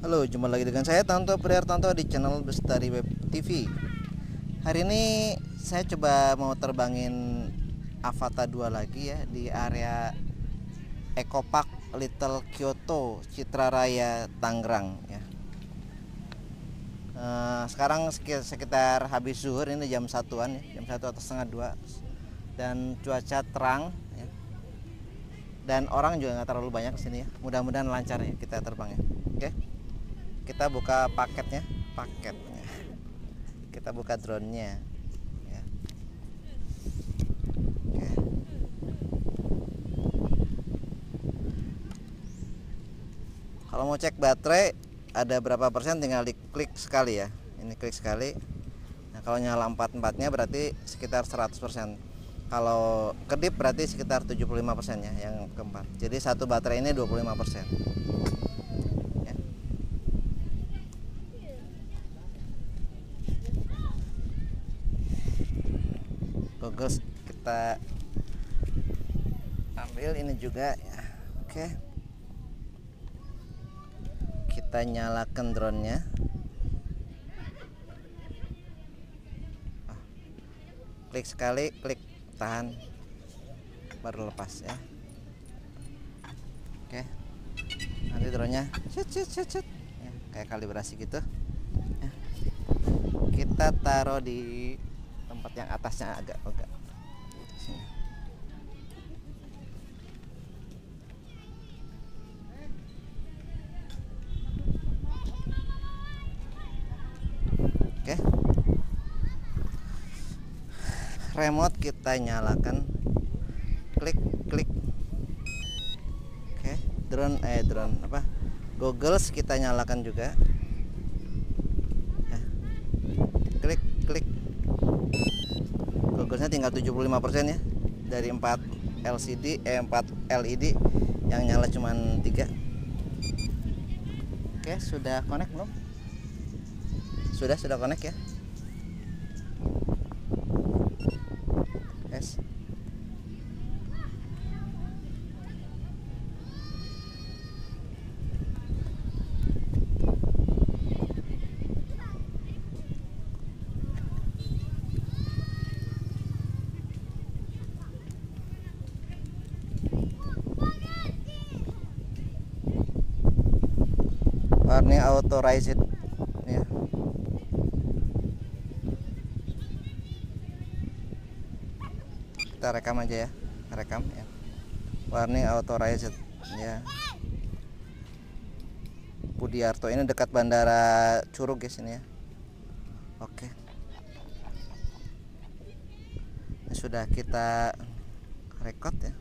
Halo, jumpa lagi dengan saya Tanto Prihartanto di channel Bestari Web TV. Hari ini saya coba mau terbangin Avata 2 lagi ya di area Eco Park Little Kyoto, Citra Raya, Tangerang ya. Sekarang sekitar habis zuhur, ini jam 1-an ya, jam 1 atau setengah 2, dan cuaca terang ya. Dan orang juga nggak terlalu banyak sini ya. Mudah-mudahan lancar ya kita terbang ya. Oke. Kita buka paketnya. Kita buka drone-nya ya. Oke. Kalau mau cek baterai ada berapa persen tinggal diklik sekali ya. Ini klik sekali. Nah, kalau nyala 4-4-nya berarti sekitar 100%. Kalau kedip berarti sekitar 75% ya yang keempat. Jadi satu baterai ini 25%. Ya. Goggles kita ambil ini juga ya. Oke. Kita nyalakan drone-nya. Klik sekali, klik tahan, baru lepas ya. Oke, nanti drone-nya ya, kayak kalibrasi gitu ya. Kita taruh di tempat yang atasnya agak sini. Oke, remote kita nyalakan, klik klik. Oke, drone apa, goggles kita nyalakan juga ya. Klik klik. Gogglesnya tinggal 75% ya, dari 4 LED yang nyala cuman 3. Oke, sudah connect belum? Sudah connect ya. Yes. Warning authorized ya. Kita rekam aja ya, rekam ya. Warning authorized ya. Budiarto, ini dekat bandara Curug guys ini ya. Oke, ini sudah kita record ya.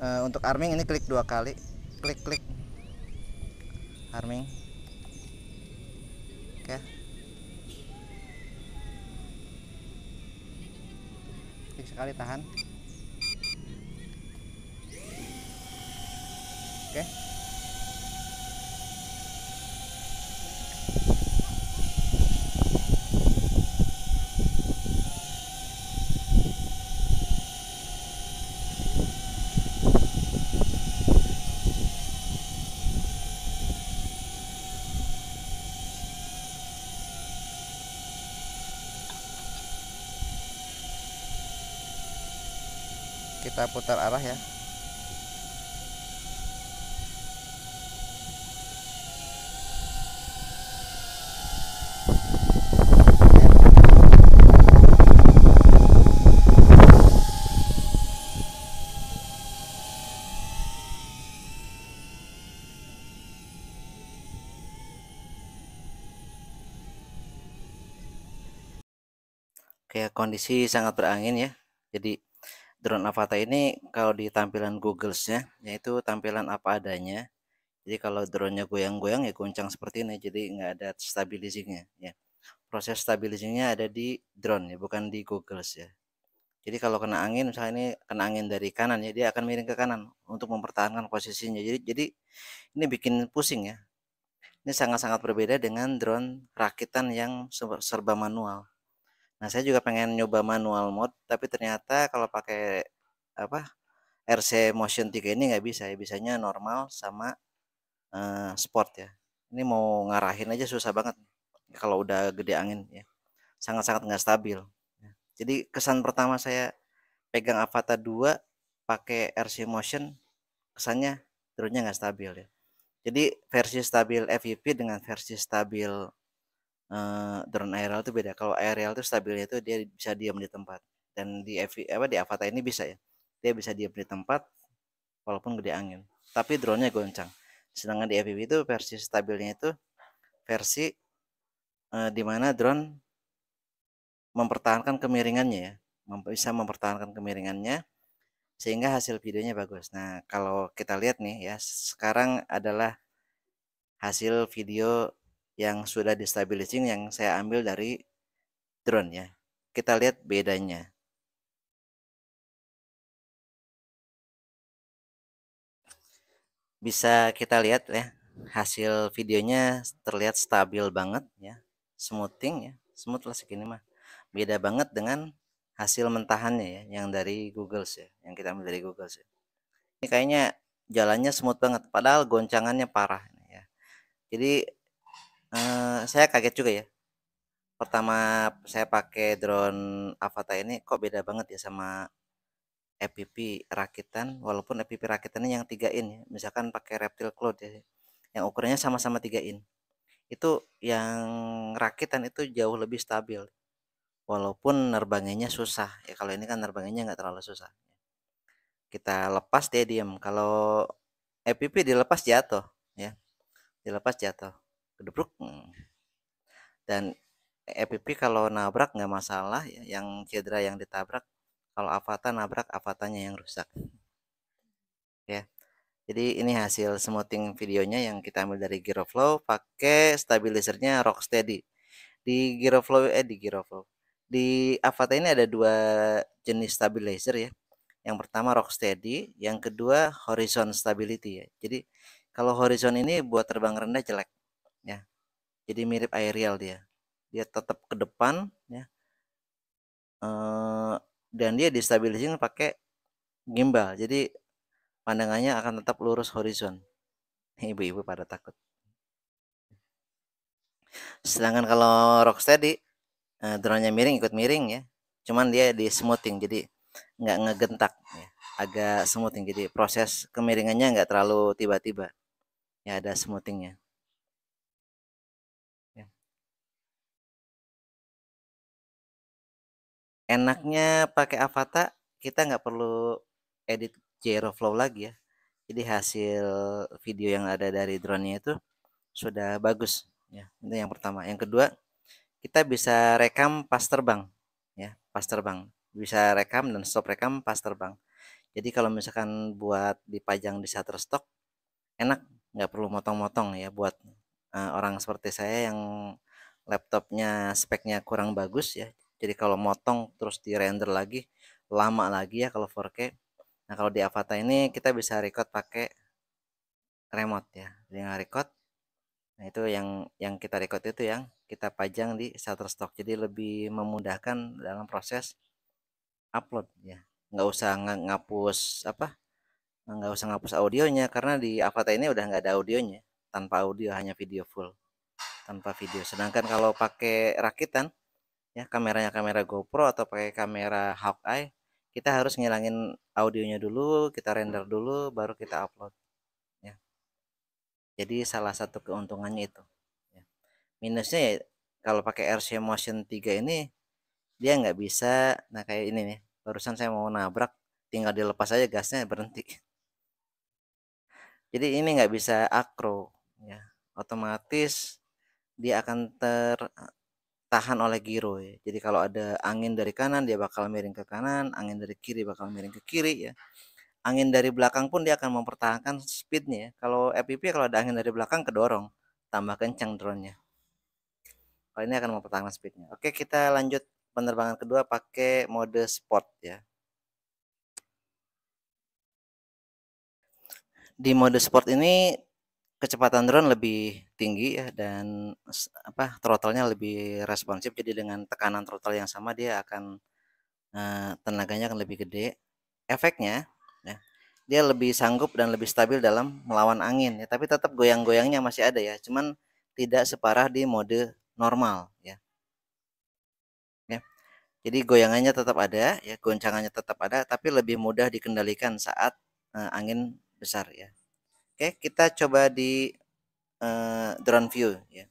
Untuk arming ini klik 2 kali, klik klik arming. Oke, klik sekali tahan. Oke, kita putar arah ya. Oke, kondisi sangat berangin ya. Jadi drone Avata ini kalau di tampilan Googlesnya yaitu tampilan apa adanya. Jadi kalau drone-nya goyang-goyang ya goncang seperti ini, jadi nggak ada stabilizingnya ya. Proses stabilizingnya ada di drone ya, bukan di Googles ya. Jadi kalau kena angin, misalnya ini kena angin dari kanan ya, dia akan miring ke kanan untuk mempertahankan posisinya. Jadi ini bikin pusing ya. Ini sangat-sangat berbeda dengan drone rakitan yang serba manual. Nah, saya juga pengen nyoba manual mode, tapi ternyata kalau pakai apa, RC Motion 3 ini nggak bisa ya, bisanya normal sama sport ya. Ini mau ngarahin aja susah banget kalau udah gede angin ya, sangat-sangat nggak stabil. Jadi kesan pertama saya pegang Avata 2 pakai RC Motion, kesannya drone-nya nggak stabil ya. Jadi versi stabil FPV dengan versi stabil drone aerial itu beda. Kalau aerial itu stabilnya itu dia bisa diam di tempat, dan di di Avata ini bisa ya, dia bisa diam di tempat walaupun gede angin, tapi drone-nya goncang. Sedangkan di FPV itu versi stabilnya itu versi di mana drone mempertahankan kemiringannya ya, bisa mempertahankan kemiringannya sehingga hasil videonya bagus. Nah, kalau kita lihat nih ya, sekarang adalah hasil video yang sudah distabilizing yang saya ambil dari drone ya. Kita lihat bedanya. Bisa kita lihat ya, hasil videonya terlihat stabil banget ya, smoothing ya, smooth lah segini mah. Beda banget dengan hasil mentahannya ya, yang dari Google ya, yang kita ambil dari Google ya. Ini kayaknya jalannya smooth banget, padahal goncangannya parah ya. Jadi saya kaget juga ya. Pertama saya pakai drone Avata ini kok beda banget ya sama FPV rakitan, walaupun FPV rakitannya yang 3 in ya. Misalkan pakai Reptile Cloud ya, yang ukurannya sama-sama 3 in. Itu yang rakitan itu jauh lebih stabil. Walaupun nerbanginnya susah. Ya kalau ini kan nerbanginnya nggak terlalu susah. Kita lepas dia diam. Kalau FPV dilepas jatuh ya. Dilepas jatuh. Kedebruk. Dan FPV kalau nabrak nggak masalah ya. Yang cedera yang ditabrak. Kalau Avata nabrak, Avatanya yang rusak. Ya. Jadi ini hasil smoothing videonya yang kita ambil dari Giroflow pakai stabilizernya Rocksteady. Di Avata ini ada dua jenis stabilizer ya. Yang pertama Rocksteady, yang kedua Horizon Stability ya. Jadi kalau Horizon ini buat terbang rendah jelek ya. Jadi mirip aerial dia. Dia tetap ke depan ya. Dan dia distabilizing pakai gimbal. Jadi pandangannya akan tetap lurus horizon. Ibu-ibu pada takut. Sedangkan kalau Rocksteady drone-nya miring ikut miring ya. Cuman dia di smoothing jadi nggak ngegentak ya. Agak smoothing jadi proses kemiringannya nggak terlalu tiba-tiba. Ya ada smoothingnya. Ya. Enaknya pakai Avata kita nggak perlu edit Gyroflow lagi ya. Jadi hasil video yang ada dari drone-nya itu sudah bagus ya. Itu yang pertama. Yang kedua, kita bisa rekam pas terbang ya, pas terbang. Bisa rekam dan stop rekam pas terbang. Jadi kalau misalkan buat dipajang di Shutterstock enak, nggak perlu motong-motong ya buat orang seperti saya yang laptopnya speknya kurang bagus ya. Jadi kalau motong terus di render lagi lama lagi ya kalau 4K. Nah kalau di Avata ini kita bisa record pakai remote ya. Dengan record, nah itu yang kita record itu yang kita pajang di Shutterstock. Jadi lebih memudahkan dalam proses upload ya. Nggak usah ngapus apa, nggak usah ngapus audionya karena di Avata ini udah nggak ada audionya, tanpa audio hanya video full, tanpa video. Sedangkan kalau pakai rakitan ya, kameranya kamera GoPro atau pakai kamera Hawkeye, kita harus ngilangin audionya dulu, kita render dulu baru kita upload ya. Jadi salah satu keuntungannya itu ya. Minusnya ya kalau pakai RC Motion 3 ini dia nggak bisa, nah kayak ini nih, barusan saya mau nabrak tinggal dilepas aja gasnya berhenti. Jadi ini nggak bisa akro ya, otomatis dia akan tertahan oleh giro ya. Jadi kalau ada angin dari kanan dia bakal miring ke kanan, angin dari kiri bakal miring ke kiri ya. Angin dari belakang pun dia akan mempertahankan speednya ya. Kalau FPV kalau ada angin dari belakang kedorong, tambah kencang drone-nya. Kalau ini akan mempertahankan speednya. Oke, kita lanjut penerbangan kedua pakai mode sport ya. Di mode sport ini kecepatan drone lebih tinggi ya, dan throttle-nya lebih responsif. Jadi dengan tekanan throttle yang sama dia akan tenaganya akan lebih gede. Efeknya ya, dia lebih sanggup dan lebih stabil dalam melawan angin ya, tapi tetap goyang-goyangnya masih ada ya, cuman tidak separah di mode normal ya. Ya. Jadi goyangannya tetap ada ya, goncangannya tetap ada, tapi lebih mudah dikendalikan saat angin besar ya. Oke, kita coba di drone view ya.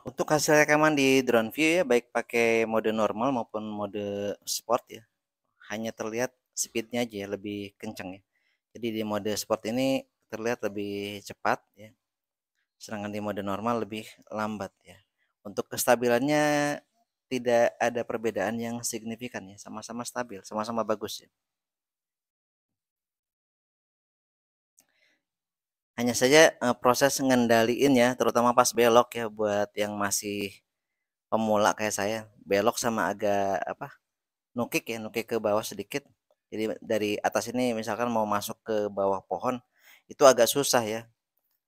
Untuk hasil rekaman di drone view ya, baik pakai mode normal maupun mode sport ya, hanya terlihat speednya aja ya, lebih kencang ya. Jadi di mode sport ini terlihat lebih cepat ya, sedangkan di mode normal lebih lambat ya. Untuk kestabilannya tidak ada perbedaan yang signifikan ya, sama-sama stabil, sama-sama bagus ya. Hanya saja proses ngendaliin ya, terutama pas belok ya, buat yang masih pemula kayak saya, belok sama agak apa, nukik ya, nukik ke bawah sedikit. Jadi dari atas ini misalkan mau masuk ke bawah pohon, itu agak susah ya.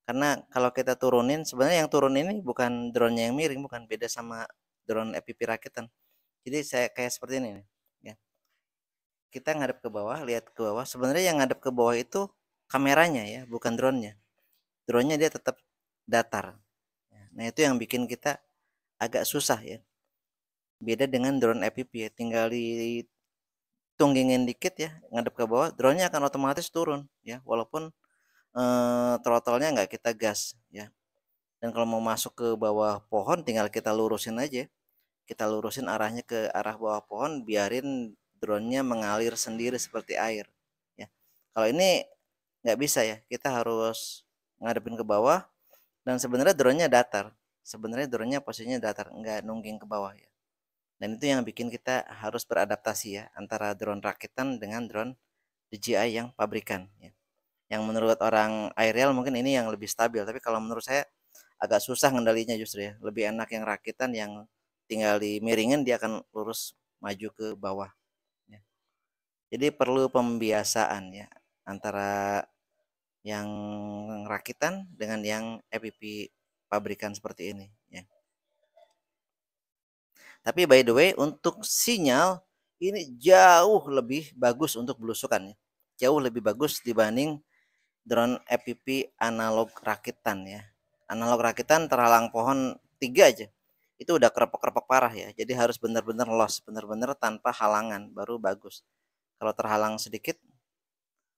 Karena kalau kita turunin, sebenarnya yang turun ini bukan drone-nya yang miring, bukan, beda sama drone FPV rakitan. Jadi saya kayak seperti ini nih, ya. Kita ngadep ke bawah, lihat ke bawah. Sebenarnya yang ngadep ke bawah itu kameranya ya, bukan drone-nya. Drone-nya dia tetap datar. Nah, itu yang bikin kita agak susah ya. Beda dengan drone FPV ya, tinggal ditunggingin dikit ya, ngadep ke bawah, drone-nya akan otomatis turun ya, walaupun throttle-nya nggak kita gas ya. Dan kalau mau masuk ke bawah pohon tinggal kita lurusin aja. Kita lurusin arahnya ke arah bawah pohon, biarin drone-nya mengalir sendiri seperti air ya. Kalau ini nggak bisa ya, kita harus ngadepin ke bawah, dan sebenarnya drone-nya datar. Sebenarnya drone-nya posisinya datar, nggak nungging ke bawah ya. Dan itu yang bikin kita harus beradaptasi ya, antara drone rakitan dengan drone DJI yang pabrikan ya. Yang menurut orang aerial mungkin ini yang lebih stabil, tapi kalau menurut saya agak susah ngendalinya justru ya. Lebih enak yang rakitan, yang tinggal dimiringin dia akan lurus maju ke bawah ya. Jadi perlu pembiasaan ya, antara yang rakitan dengan yang FPV pabrikan seperti ini ya. Tapi by the way, untuk sinyal ini jauh lebih bagus untuk belusukan ya. Jauh lebih bagus dibanding drone FPV analog rakitan ya. Analog rakitan terhalang pohon 3 aja, itu udah kerepek-kerepek parah ya. Jadi harus benar-benar los, benar-benar tanpa halangan baru bagus. Kalau terhalang sedikit,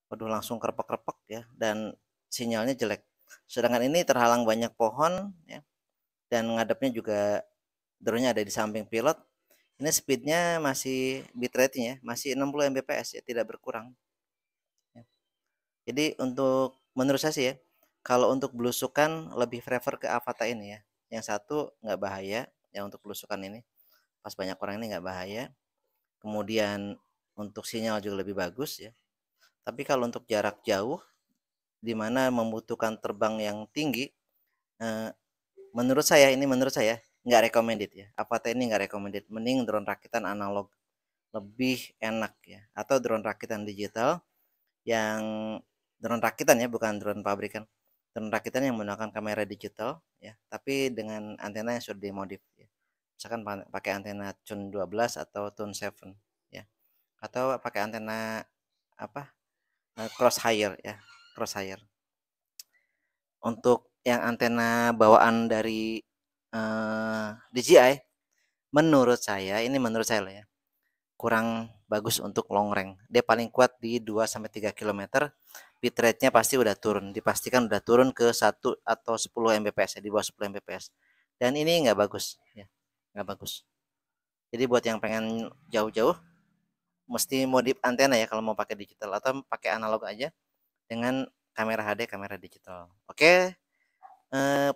waduh langsung kerepek-kerepek ya, dan sinyalnya jelek. Sedangkan ini terhalang banyak pohon ya, dan ngadepnya juga drone-nya ada di samping pilot. Ini speednya masih, bitrate-nya masih 60 Mbps ya, tidak berkurang. Ya. Jadi untuk menurut saya sih ya, kalau untuk belusukan lebih prefer ke Avata ini ya. Yang satu nggak bahaya ya, untuk belusukan ini pas banyak orang ini nggak bahaya. Kemudian untuk sinyal juga lebih bagus ya. Tapi kalau untuk jarak jauh di mana membutuhkan terbang yang tinggi, eh, menurut saya nggak recommended ya. Avata ini nggak recommended. Mending drone rakitan analog lebih enak ya. Atau drone rakitan digital yang drone rakitan ya, bukan drone pabrikan. Drone rakitan yang menggunakan kamera digital ya, tapi dengan antena yang sudah dimodif ya. Misalkan pakai antena Tune 12 atau Tune 7 ya. Atau pakai antena apa? Crosshair ya, crosshair. Untuk yang antena bawaan dari DJI, menurut saya lah ya, kurang bagus untuk long range. Dia paling kuat di 2 sampai 3 kilometer. Bitrate-nya pasti udah turun, dipastikan udah turun ke 1 atau 10 Mbps ya, di bawah 10 Mbps. Dan ini nggak bagus ya, nggak bagus. Jadi buat yang pengen jauh-jauh mesti modif antena ya, kalau mau pakai digital, atau pakai analog aja dengan kamera HD, kamera digital. Oke,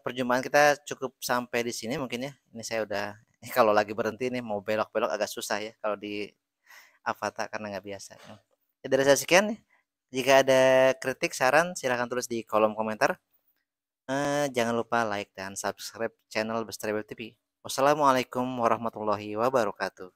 perjumpaan kita cukup sampai di sini mungkin ya. Ini saya udah kalau lagi berhenti nih mau belok-belok agak susah ya kalau di Avata karena nggak biasa. Ya, dari saya sekian. Jika ada kritik, saran, silahkan tulis di kolom komentar. Jangan lupa like dan subscribe channel Bestari Web TV. Wassalamualaikum warahmatullahi wabarakatuh.